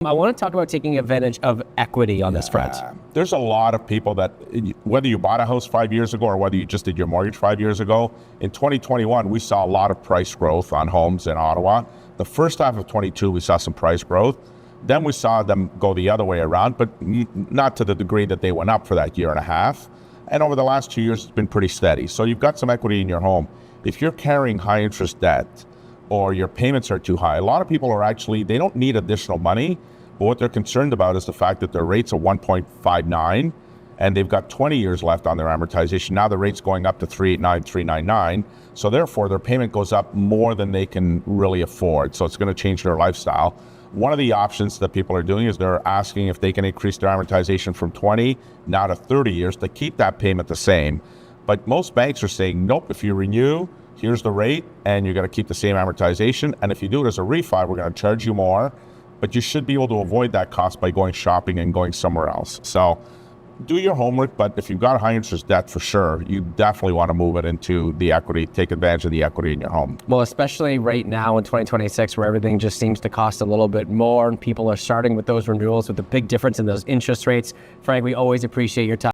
I want to talk about taking advantage of equity on this front. There's a lot of people that, whether you bought a house 5 years ago or whether you just did your mortgage 5 years ago, in 2021, we saw a lot of price growth on homes in Ottawa. The first half of 22, we saw some price growth. Then we saw them go the other way around, but not to the degree that they went up for that year and a half. And over the last 2 years, it's been pretty steady. So you've got some equity in your home. If you're carrying high interest debt or your payments are too high, a lot of people are actually, they don't need additional money, but what they're concerned about is the fact that their rates are 1.59 and they've got 20 years left on their amortization. Now the rate's going up to 389, 399. So therefore their payment goes up more than they can really afford. So it's going to change their lifestyle. One of the options that people are doing is they're asking if they can increase their amortization from 20 now to 30 years to keep that payment the same. But most banks are saying, nope, if you renew, here's the rate and you're going to keep the same amortization. And if you do it as a refi, we're going to charge you more, but you should be able to avoid that cost by going shopping and going somewhere else. So do your homework, but if you've got a high interest debt, for sure, you definitely want to move it into the equity, take advantage of the equity in your home. Well, especially right now in 2026, where everything just seems to cost a little bit more and people are starting with those renewals with a big difference in those interest rates. Frank, we always appreciate your time.